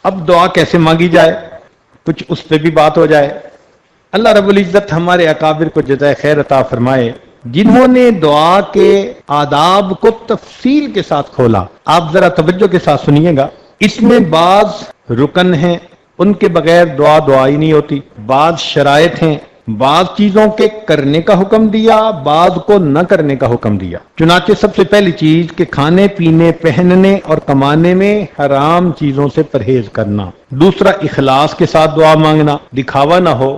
اب دعا کیسے مانگی جائے، کچھ اس پہ بھی بات ہو جائے۔ اللہ رب العزت ہمارے اکابر کو جزائے خیر عطا فرمائے، جنہوں نے دعا کے آداب کو تفصیل کے ساتھ کھولا۔ آپ ذرا توجہ کے ساتھ سنیے گا، اس میں بعض رکن ہیں، ان کے بغیر دعا ہی نہیں ہوتی، بعض شرائط ہیں، بعض چیزوں کے کرنے کا حکم دیا، بعض کو نہ کرنے کا حکم دیا۔ چنانچہ سب سے پہلی چیز کہ کھانے پینے، پہننے اور کمانے میں حرام چیزوں سے پرہیز کرنا۔ دوسرا، اخلاص کے ساتھ دعا مانگنا، دکھاوا نہ ہو۔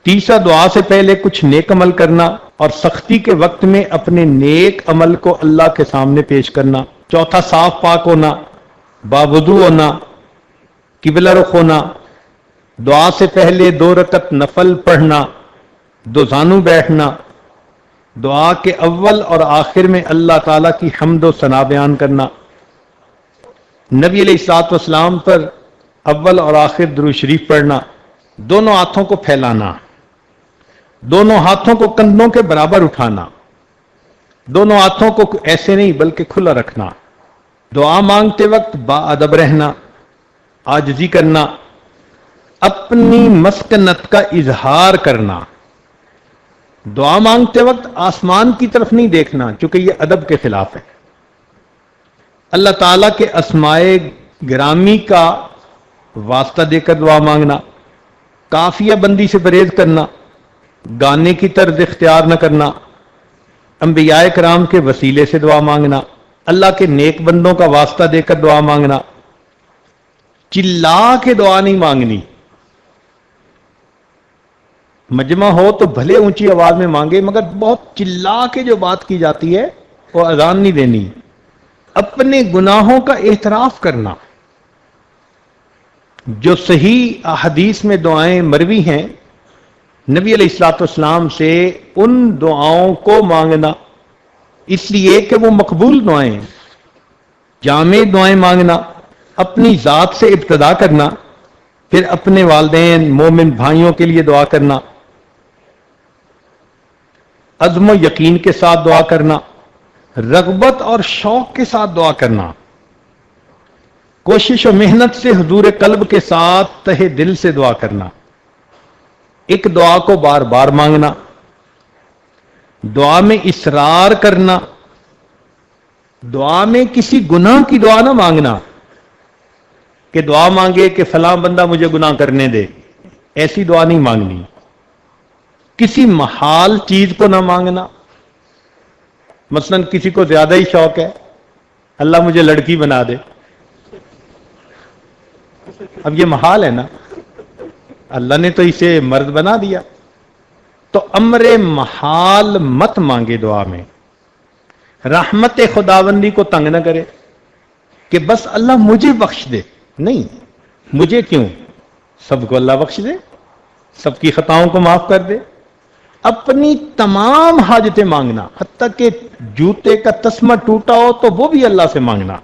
تیسرا، دعا سے پہلے کچھ نیک عمل کرنا اور سختی کے وقت میں اپنے نیک عمل کو اللہ کے سامنے پیش کرنا۔ چوتھا، صاف پاک ہونا، باوضو ہونا، قبلہ رخ ہونا، دعا سے پہلے 2 رکعت نفل پڑھنا، 2 زانو بیٹھنا، دعا کے اول اور آخر میں اللہ تعالیٰ کی حمد و ثنا بیان کرنا، نبی علیہ الصلوۃ والسلام پر اول اور آخر درود شریف پڑھنا، دونوں ہاتھوں کو پھیلانا، دونوں ہاتھوں کو کندھوں کے برابر اٹھانا، دونوں ہاتھوں کو ایسے نہیں بلکہ کھلا رکھنا، دعا مانگتے وقت با ادب رہنا، عاجزی کرنا، اپنی مسکنت کا اظہار کرنا، دعا مانگتے وقت آسمان کی طرف نہیں دیکھنا چونکہ یہ ادب کے خلاف ہے، اللہ تعالیٰ کے اسماء گرامی کا واسطہ دے کر دعا مانگنا، کافیہ بندی سے پرہیز کرنا، گانے کی طرز اختیار نہ کرنا، انبیاء کرام کے وسیلے سے دعا مانگنا، اللہ کے نیک بندوں کا واسطہ دے کر دعا مانگنا، چلا کے دعا نہیں مانگنی، مجمع ہو تو بھلے اونچی آواز میں مانگے مگر بہت چلا کے جو بات کی جاتی ہے وہ اذان نہیں دینی۔ اپنے گناہوں کا اعتراف کرنا، جو صحیح احادیث میں دعائیں مروی ہیں نبی علیہ الصلوۃ والسلام سے، ان دعاؤں کو مانگنا، اس لیے کہ وہ مقبول دعائیں ہیں۔ جامع دعائیں مانگنا، اپنی ذات سے ابتدا کرنا، پھر اپنے والدین مومن بھائیوں کے لیے دعا کرنا، عزم و یقین کے ساتھ دعا کرنا، رغبت اور شوق کے ساتھ دعا کرنا، کوشش و محنت سے حضور قلب کے ساتھ تہہ دل سے دعا کرنا، ایک دعا کو بار بار مانگنا، دعا میں اصرار کرنا، دعا میں کسی گناہ کی دعا نہ مانگنا کہ دعا مانگے کہ فلاں بندہ مجھے گناہ کرنے دے، ایسی دعا نہیں مانگنی۔ کسی محال چیز کو نہ مانگنا، مثلا کسی کو زیادہ ہی شوق ہے اللہ مجھے لڑکی بنا دے، اب یہ محال ہے نا، اللہ نے تو اسے مرد بنا دیا، تو امر محال مت مانگے دعا میں۔ رحمت خداوندی کو تنگ نہ کرے کہ بس اللہ مجھے بخش دے، نہیں، مجھے کیوں، سب کو اللہ بخش دے، سب کی خطاؤں کو معاف کر دے۔ اپنی تمام حاجتیں مانگنا، حتیٰ کہ جوتے کا تسمہ ٹوٹا ہو تو وہ بھی اللہ سے مانگنا۔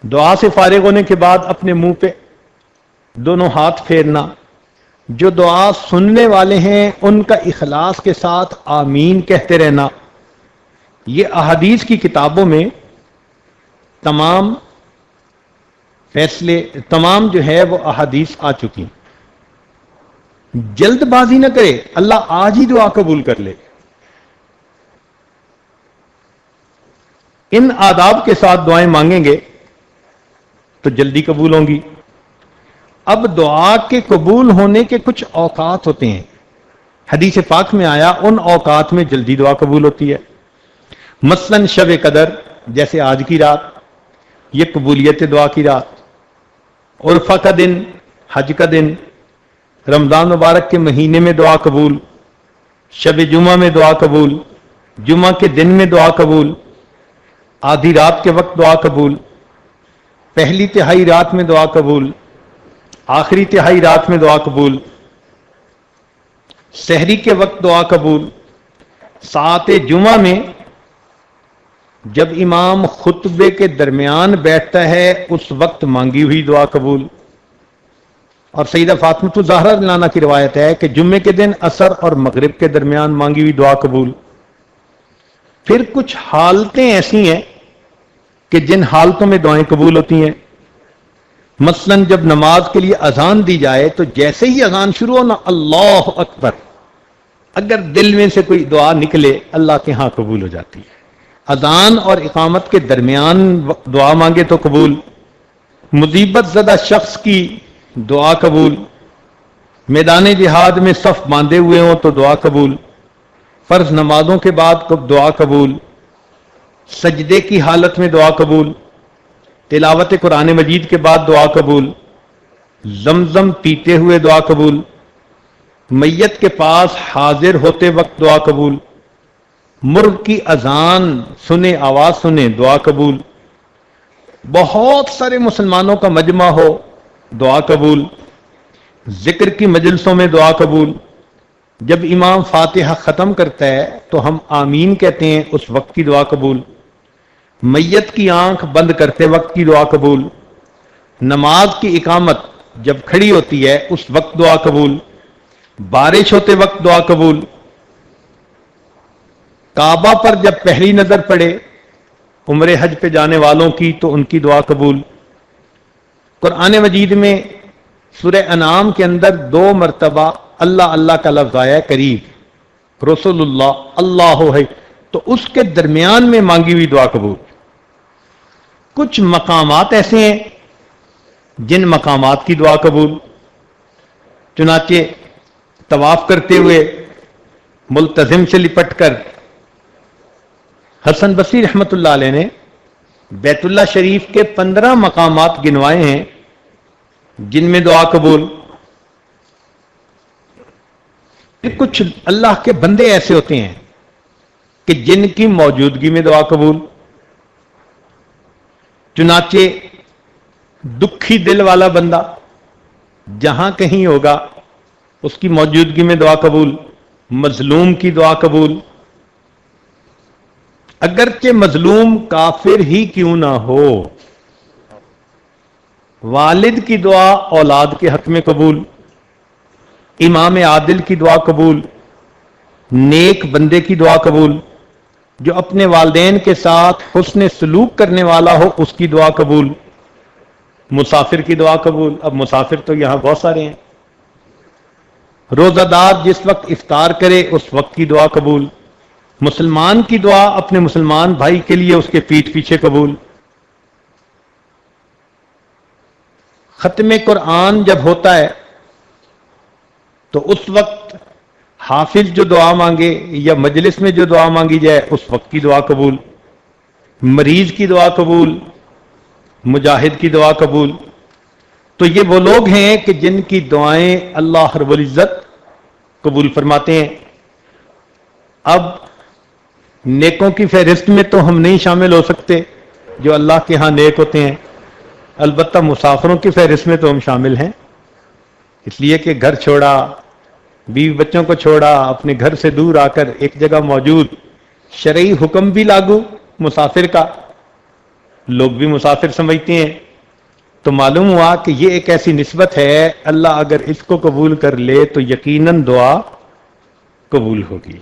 دعا سے فارغ ہونے کے بعد اپنے منہ پہ دونوں ہاتھ پھیرنا، جو دعا سننے والے ہیں ان کا اخلاص کے ساتھ آمین کہتے رہنا۔ یہ احادیث کی کتابوں میں تمام فیصلے، تمام جو ہے وہ احادیث آ چکی۔ جلد بازی نہ کرے، اللہ آج ہی دعا قبول کر لے۔ ان آداب کے ساتھ دعائیں مانگیں گے تو جلدی قبول ہوں گی۔ اب دعا کے قبول ہونے کے کچھ اوقات ہوتے ہیں، حدیث پاک میں آیا ان اوقات میں جلدی دعا قبول ہوتی ہے۔ مثلا شب قدر جیسے آج کی رات، یہ قبولیت دعا کی رات، عرفہ کا دن، حج کا دن، رمضان مبارک کے مہینے میں دعا قبول، شب جمعہ میں دعا قبول، جمعہ کے دن میں دعا قبول، آدھی رات کے وقت دعا قبول، پہلی تہائی رات میں دعا قبول، آخری تہائی رات میں دعا قبول، سحری کے وقت دعا قبول، ساعت جمعہ میں جب امام خطبے کے درمیان بیٹھتا ہے اس وقت مانگی ہوئی دعا قبول۔ اور سیدہ فاطمہ الزہرا رضی اللہ عنہا کی روایت ہے کہ جمعے کے دن عصر اور مغرب کے درمیان مانگی ہوئی دعا قبول۔ پھر کچھ حالتیں ایسی ہیں کہ جن حالتوں میں دعائیں قبول ہوتی ہیں، مثلاً جب نماز کے لیے اذان دی جائے تو جیسے ہی اذان شروع ہو نا اللہ اکبر، اگر دل میں سے کوئی دعا نکلے اللہ کے ہاں قبول ہو جاتی ہے۔ اذان اور اقامت کے درمیان دعا مانگے تو قبول، مصیبت زدہ شخص کی دعا قبول، میدان جہاد میں صف باندھے ہوئے ہوں تو دعا قبول، فرض نمازوں کے بعد دعا قبول، سجدے کی حالت میں دعا قبول، تلاوت قرآن مجید کے بعد دعا قبول، زمزم پیتے ہوئے دعا قبول، میت کے پاس حاضر ہوتے وقت دعا قبول، مرغ کی اذان سنے آواز سنے دعا قبول، بہت سارے مسلمانوں کا مجمع ہو دعا قبول، ذکر کی مجلسوں میں دعا قبول، جب امام فاتحہ ختم کرتا ہے تو ہم آمین کہتے ہیں اس وقت کی دعا قبول، میت کی آنکھ بند کرتے وقت کی دعا قبول، نماز کی اقامت جب کھڑی ہوتی ہے اس وقت دعا قبول، بارش ہوتے وقت دعا قبول، کعبہ پر جب پہلی نظر پڑے عمرہ حج پہ جانے والوں کی تو ان کی دعا قبول۔ قرآن مجید میں سورہ انعام کے اندر 2 مرتبہ اللہ اللہ کا لفظ آیا ہے، قریب، رسول اللہ اللہ ہے، تو اس کے درمیان میں مانگی ہوئی دعا قبول۔ کچھ مقامات ایسے ہیں جن مقامات کی دعا قبول، چنانچہ طواف کرتے ہوئے ملتزم سے لپٹ کر حسن بصری رحمت اللہ علیہ نے بیت اللہ شریف کے 15 مقامات گنوائے ہیں جن میں دعا قبول۔ کچھ اللہ کے بندے ایسے ہوتے ہیں کہ جن کی موجودگی میں دعا قبول، چنانچہ دکھی دل والا بندہ جہاں کہیں ہوگا اس کی موجودگی میں دعا قبول، مظلوم کی دعا قبول، اگرچہ مظلوم کافر ہی کیوں نہ ہو، والد کی دعا اولاد کے حق میں قبول، امام عادل کی دعا قبول، نیک بندے کی دعا قبول، جو اپنے والدین کے ساتھ حسن سلوک کرنے والا ہو اس کی دعا قبول، مسافر کی دعا قبول۔ اب مسافر تو یہاں بہت سارے ہیں، روزہ دار جس وقت افطار کرے اس وقت کی دعا قبول، مسلمان کی دعا اپنے مسلمان بھائی کے لیے اس کے پیٹھ پیچھے قبول۔ ختم قرآن جب ہوتا ہے تو اس وقت حافظ جو دعا مانگے یا مجلس میں جو دعا مانگی جائے اس وقت کی دعا قبول، مریض کی دعا قبول، مجاہد کی دعا قبول۔ تو یہ وہ لوگ ہیں کہ جن کی دعائیں اللہ رب العزت قبول فرماتے ہیں۔ اب نیکوں کی فہرست میں تو ہم نہیں شامل ہو سکتے جو اللہ کے ہاں نیک ہوتے ہیں، البتہ مسافروں کی فہرست میں تو ہم شامل ہیں، اس لیے کہ گھر چھوڑا، بیوی بچوں کو چھوڑا، اپنے گھر سے دور آ کر ایک جگہ موجود، شرعی حکم بھی لاگو مسافر کا، لوگ بھی مسافر سمجھتے ہیں، تو معلوم ہوا کہ یہ ایک ایسی نسبت ہے، اللہ اگر اس کو قبول کر لے تو یقیناً دعا قبول ہوگی۔